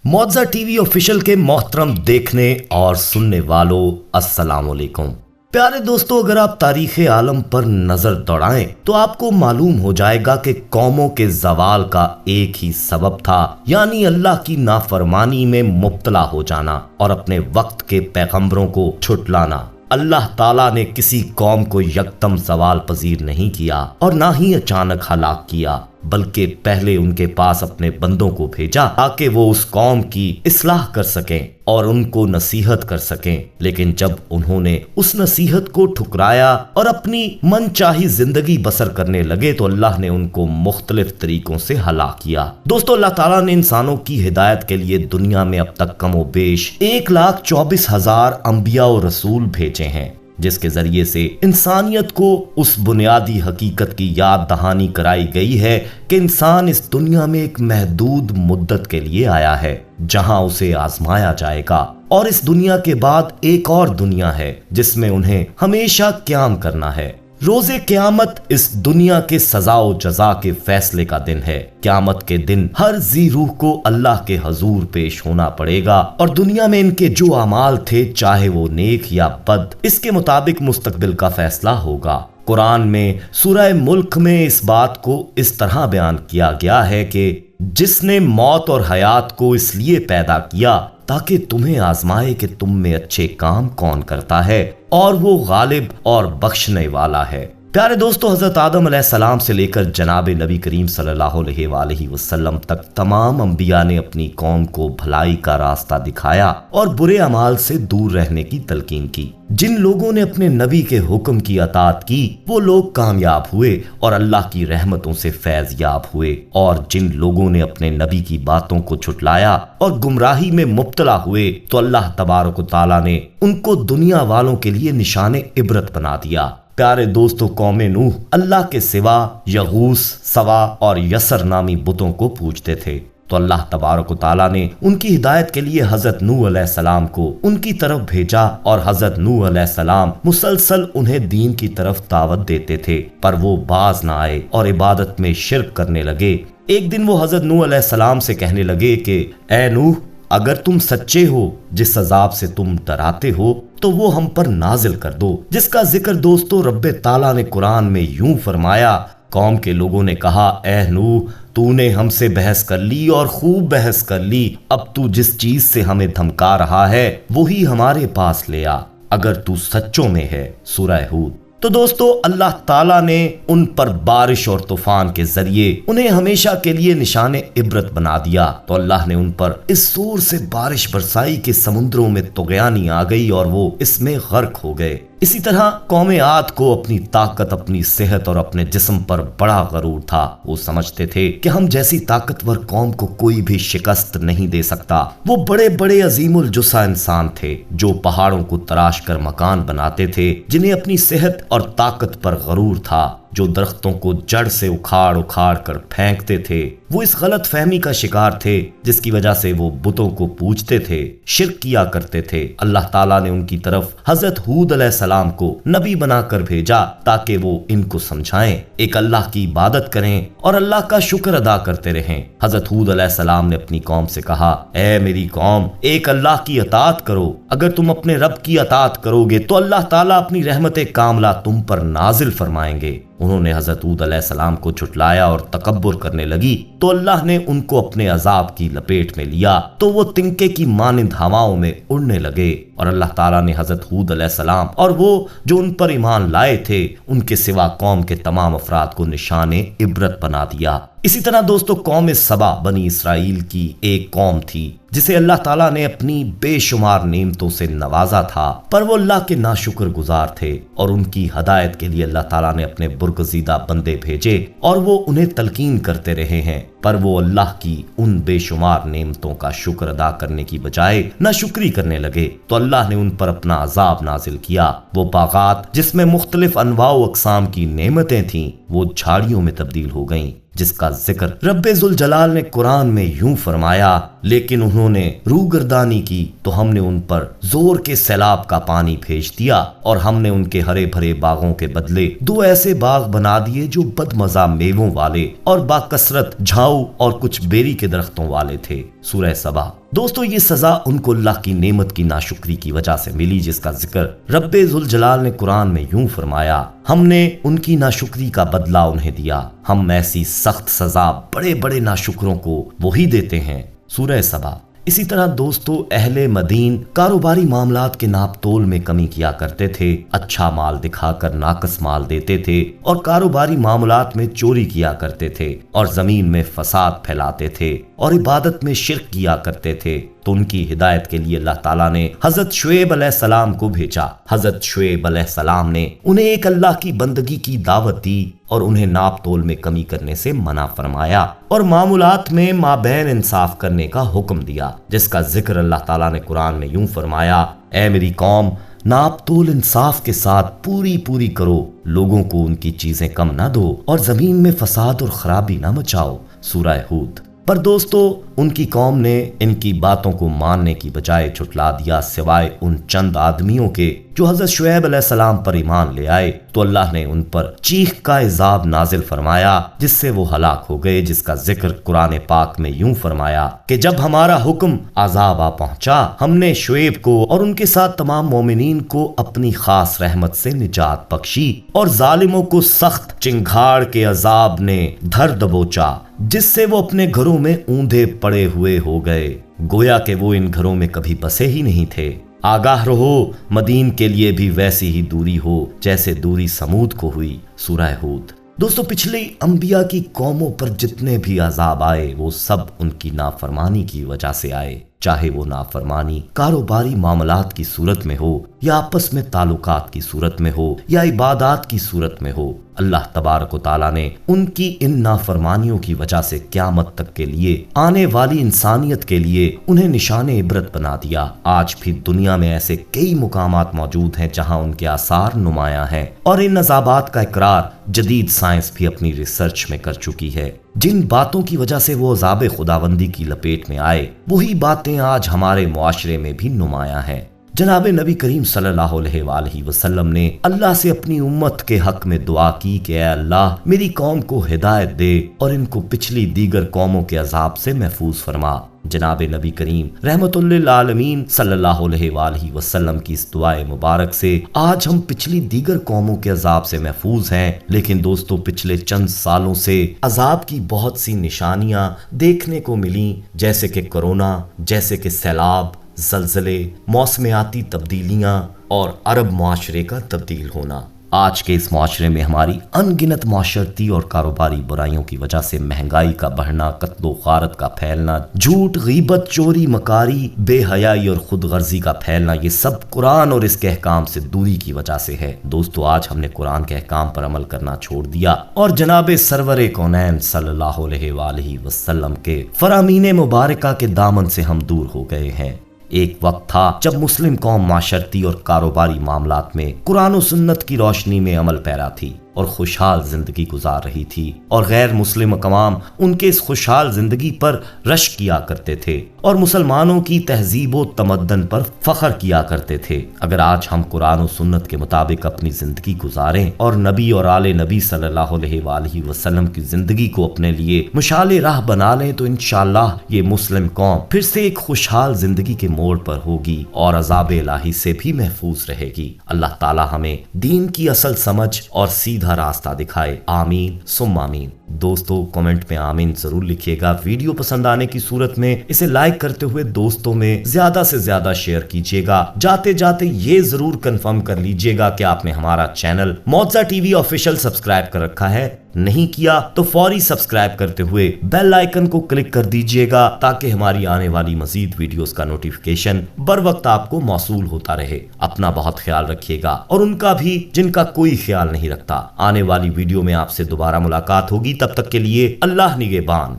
मुआवजा TV official के मोहतरम देखने और सुनने वालों, अस्सलाम वालेकुम। प्यारे दोस्तों, अगर आप तारीख आलम पर नजर दौड़ाएं तो आपको मालूम हो जाएगा कि कौमों के जवाल का एक ही सबब था, यानी अल्लाह की नाफरमानी में मुब्तला हो जाना और अपने वक्त के पैगंबरों को छुटलाना। अल्लाह ताला ने किसी कौम को यकदम जवाल पजीर नहीं किया और ना ही अचानक हलाक किया, बल्कि पहले उनके पास अपने बंदों को भेजा ताकि वो उस कौम की इस्लाह कर सकें और उनको नसीहत कर सकें। लेकिन जब उन्होंने उस नसीहत को ठुकराया और अपनी मनचाही जिंदगी बसर करने लगे तो अल्लाह ने उनको मुख्तलिफ तरीकों से हलाक किया। दोस्तों, अल्लाह ताला ने इंसानों की हिदायत के लिए दुनिया में अब तक कमोबेश 1,24,000 अंबिया और रसूल भेजे हैं, जिसके जरिए से इंसानियत को उस बुनियादी हकीकत की याद दहानी कराई गई है कि इंसान इस दुनिया में एक महदूद मुद्दत के लिए आया है, जहां उसे आजमाया जाएगा और इस दुनिया के बाद एक और दुनिया है जिसमें उन्हें हमेशा क़याम करना है। रोज़े क़यामत इस दुनिया के सजा और जजा के फैसले का दिन है। क़यामत के दिन हर जी रूह को अल्लाह के हजूर पेश होना पड़ेगा और दुनिया में इनके जो अमाल थे, चाहे वो नेक या बद, इसके मुताबिक मुस्तकबिल का फैसला होगा। कुरान में सूरह मुल्क में इस बात को इस तरह बयान किया गया है कि जिसने मौत और हयात को इसलिए पैदा किया ताकि तुम्हें आजमाए कि तुम में अच्छे काम कौन करता है, और वो गालिब और बख्शने वाला है। प्यारे दोस्तों, हजरत आदम अलैहिस्सलाम से लेकर जनाब नबी करीम सल्लल्लाहु अलैहि वसल्लम तक तमाम अंबिया ने अपनी कौम को भलाई का रास्ता दिखाया और बुरे अमाल से दूर रहने की तलकीन की। जिन लोगों ने अपने नबी के हुक्म की अतात की वो लोग कामयाब हुए और अल्लाह की रहमतों से फैज याब हुए, और जिन लोगों ने अपने नबी की बातों को छुटलाया और गुमराही में मुब्तला हुए तो अल्लाह तबारक व तआला ने उनको दुनिया वालों के लिए निशाने इबरत बना दिया। प्यारे दोस्तों, कौम नूह अल्लाह के सिवा यगूस, सवा और यसर नामी बुतों को पूजते थे, तो अल्लाह तबारक व तआला ने उनकी हिदायत के लिए हजरत नूह अलैहिस्सलाम को उनकी तरफ भेजा और हजरत नूह अलैहिस्सलाम मुसलसल उन्हें दीन की तरफ दावत देते थे, पर वो बाज ना आए और इबादत में शिर्क करने लगे। एक दिन वो हजरत नूह अलैहिस्सलाम से कहने लगे कि ए नूह, अगर तुम सच्चे हो, जिस अजाब से तुम डराते हो, तो वो हम पर नाजिल कर दो। जिसका जिक्र दोस्तों रब्बे ताला ने कुरान में यूं फरमाया, कौम के लोगों ने कहा, ए नूह, तूने हमसे बहस कर ली और खूब बहस कर ली, अब तू जिस चीज से हमें धमका रहा है वही हमारे पास ले आ, अगर तू सच्चों में है। सूरह हूद। तो दोस्तों, अल्लाह ताला ने उन पर बारिश और तूफान के जरिए उन्हें हमेशा के लिए निशाने इबरत बना दिया। तो अल्लाह ने उन पर इस जोर से बारिश बरसाई कि समुद्रों में तुगयानी आ गई और वो इसमें गर्क हो गए। इसी तरह कौम आद को अपनी ताकत, अपनी सेहत और अपने जिस्म पर बड़ा गरूर था। वो समझते थे कि हम जैसी ताकतवर कौम को कोई भी शिकस्त नहीं दे सकता। वो बड़े बड़े अजीमुल जुस्सा इंसान थे जो पहाड़ों को तराश कर मकान बनाते थे, जिन्हें अपनी सेहत और ताकत पर गरूर था, जो दरख्तों को जड़ से उखाड़ उखाड़ कर फेंकते थे। वो इस गलत फहमी का शिकार थे जिसकी वजह से वो बुतों को पूजते थे, शिर्क किया करते थे। अल्लाह ताला ने उनकी तरफ हजरत हूद अलैहिस्सलाम को नबी बनाकर भेजा ताकि वो इनको समझाएं, एक अल्लाह की इबादत करें और अल्लाह का शुक्र अदा करते रहें। हजरत हूद अलैहिस्सलाम ने अपनी कौम से कहा, ए मेरी कौम, एक अल्लाह की अतात करो। अगर तुम अपने रब की अतात करोगे तो अल्लाह ताला अपनी रहमत कामला तुम पर नाजिल फरमाएंगे। उन्होंने हजरत हूद अलैहिस्सलाम को झुटलाया और तकब्बुर करने लगी तो अल्लाह ने उनको अपने अजाब की लपेट में लिया, तो वो तिनके की मानिंद हवाओं में उड़ने लगे। और अल्लाह ताला ने हजरत हूद अलैहिस्सलाम और वो जो उन पर ईमान लाए थे उनके सिवा कौम के तमाम अफराद को निशाने इबरत बना दिया। इसी तरह दोस्तों, कौम सबा बनी इसराइल की एक कौम थी जिसे अल्लाह ताला ने अपनी बेशुमार नेमतों से नवाजा था, पर वो अल्लाह के नाशुक्र गुजार थे और उनकी हदायत के लिए अल्लाह ताला ने अपने बुरगजीदा बंदे भेजे और वो उन्हें तलकीन करते रहे हैं, पर वो अल्लाह की उन बेशुमार नेमतों का शुक्र अदा करने की बजाय नाशुक्री करने लगे, तो अल्लाह ने उन पर अपना अजाब नाजिल किया। वो बागात जिसमें मुख्तलिफ अनवाओ अकसाम की नेमतें थीं, वो झाड़ियों में तब्दील हो गईं, जिसका जिक्र रब्बे जुल जलाल ने कुरान में यूं फरमाया, लेकिन उन्होंने रूगर्दानी की तो हमने उन पर जोर के सैलाब का पानी भेज दिया और हमने उनके हरे भरे बागों के बदले दो ऐसे बाग बना दिए जो बदमजा मेवों वाले और बाकसरत झाऊ और कुछ बेरी के दरख्तों वाले थे। सूरह सबा। दोस्तों ये सजा उनको अल्लाह की नेमत की नाशुक्री की वजह से मिली, जिसका जिक्र रब्बे जुल जलाल ने कुरान में यूं फरमाया, हमने उनकी नाशुक्री का बदला उन्हें दिया, हम ऐसी सख्त सजा बड़े बड़े नाशुकरों को वही देते हैं। सूरह सबा। इसी तरह दोस्तों अहले मदीन कारोबारी मामलात के नाप तोल में कमी किया करते थे, अच्छा माल दिखाकर नाकस माल देते थे और कारोबारी मामलात में चोरी किया करते थे और जमीन में फसाद फैलाते थे और इबादत में शिर्क किया करते थे। तो उनकी हिदायत के लिए अल्लाह ताला ने हजरत शुएब अलैहिस्सलाम को भेजा। हजरत शुएब अलैहिस्सलाम ने उन्हें एक अल्लाह की बंदगी की दावत दी और उन्हें नाप तोल में कमी करने से मना फरमाया और मामूलात में माबैन इंसाफ करने का हुक्म दिया, जिसका जिक्र अल्लाह ताला ने कुरान में यूं फरमाया, ऐ मेरी कौम, नाप तोल इंसाफ के साथ पूरी करो, लोगों को उनकी चीजें कम ना दो और जमीन में फसाद और खराबी ना मचाओ। सूरह हूद। पर दोस्तों उनकी कौम ने इनकी बातों को मानने की बजाय झुठला दिया, सिवाय उन चंद आदमियों के जो हजरत शुएब अलैहिस्सलाम पर ईमान ले आए। तो अल्लाह ने उन पर चीख का इज़ाब नाजिल फरमाया, जिससे वो हलाक हो गए, जिसका जिक्र कुरान पाक में यूं फरमाया कि जब हमारा हुक्म अज़ाब आ पहुंचा, हमने शुएब को और उनके साथ तमाम मोमिनीन को अपनी खास रहमत से निजात बख्शी और जालिमों को सख्त चिंगाड़ के अज़ाब ने धर दबोचा, जिससे वो अपने घरों में ऊंधे पड़े हुए हो गए, गोया कि वो इन घरों में कभी बसे ही नहीं थे। आगाह रहो, मदीन के लिए भी वैसी ही दूरी हो जैसे दूरी समूद को हुई। सूरह हूद। दोस्तों पिछले अंबिया की कौमों पर जितने भी अजाब आए वो सब उनकी नाफरमानी की वजह से आए, चाहे वो नाफरमानी कारोबारी मामलात की सूरत में हो या आपस में ताल्लुकात की सूरत में हो या इबादात की सूरत में हो। अल्लाह तबारक व तआला ने उनकी इन नाफरमानियों की वजह से क़यामत तक के लिए आने वाली इंसानियत के लिए उन्हें निशाने इबरत बना दिया। आज भी दुनिया में ऐसे कई मुकामात मौजूद हैं जहां उनके आसार नुमायां हैं और इन अजाबात का इकरार जदीद साइंस भी अपनी रिसर्च में कर चुकी है। जिन बातों की वजह से वो अज़ाब खुदाबंदी की लपेट में आए, वही बातें आज हमारे मुआशरे में भी नुमायां हैं। जनाब नबी करीम सल्लल्लाहु अलैहि वसल्लम ने अल्लाह से अपनी उम्मत के हक में दुआ की कि ऐ अल्लाह मेरी कौम को हिदायत दे और इनको पिछली दीगर कौमों के अजाब से महफूज फरमा। जनाब नबी करीम रहमतुल्लिल आलमीन सल्लल्लाहु अलैहि वसल्लम की इस दुआए मुबारक से आज हम पिछली दीगर कौमों के अजाब से महफूज हैं। लेकिन दोस्तों पिछले चंद सालों से अजाब की बहुत सी निशानियां देखने को मिली, जैसे कि कोरोना, जैसे कि सैलाब, ज़लज़ले, मौसमियाती तब्दीलियां और अरब मुआशरे का तब्दील होना। आज के इस मुआशरे में हमारी अनगिनत माशरती और कारोबारी बुराइयों की वजह से महंगाई का बढ़ना, कत्लो गारत का फैलना, झूठ, गीबत, चोरी, मकारी, बेहयाई और खुद गर्जी का फैलना, ये सब कुरान और इसके अहकाम से दूरी की वजह से है। दोस्तों आज हमने कुरान के अहकाम पर अमल करना छोड़ दिया और जनाब सरवरे कौनैन सल्लल्लाहु अलैहि वसल्लम के फरामीन मुबारका के दामन से हम दूर हो गए हैं। एक वक्त था जब मुस्लिम कौम माशरती और कारोबारी मामलात में कुरान और सुन्नत की रोशनी में अमल पैरा थी और खुशहाल जिंदगी गुजार रही थी और गैर मुस्लिम अकवाम उनके इस खुशहाल जिंदगी पर रश किया करते थे और मुसलमानों की तहजीब व तमद्दन पर फख्र किया करते थे। अगर आज हम कुरान और सुन्नत के मुताबिक अपनी जिंदगी गुजारें और नबी और आले नबी सल्लल्लाहु अलैहि वसल्लम की जिंदगी को अपने लिए मुशाले राह बना लें तो इंशाअल्लाह ये मुस्लिम कौम फिर से एक खुशहाल जिंदगी के मोड़ पर होगी और अज़ाब इलाही से भी महफूज रहेगी। अल्लाह ताला हमें दीन की असल समझ और सीधा रास्ता दिखाए। आमीन सुम्मा आमीन। दोस्तों कमेंट में आमीन जरूर लिखिएगा। वीडियो पसंद आने की सूरत में इसे लाइक करते हुए दोस्तों में ज्यादा से ज्यादा शेयर कीजिएगा। जाते जाते ये जरूर कंफर्म कर लीजिएगा कि आपने हमारा चैनल मौज़ा टीवी ऑफिशियल सब्सक्राइब कर रखा है। नहीं किया तो फौरी सब्सक्राइब करते हुए बेल आइकन को क्लिक कर दीजिएगा ताकि हमारी आने वाली मजीद वीडियोस का नोटिफिकेशन बर वक्त आपको मौसूल होता रहे। अपना बहुत ख्याल रखिएगा और उनका भी जिनका कोई ख्याल नहीं रखता। आने वाली वीडियो में आपसे दोबारा मुलाकात होगी, तब तक के लिए अल्लाह निगहबान।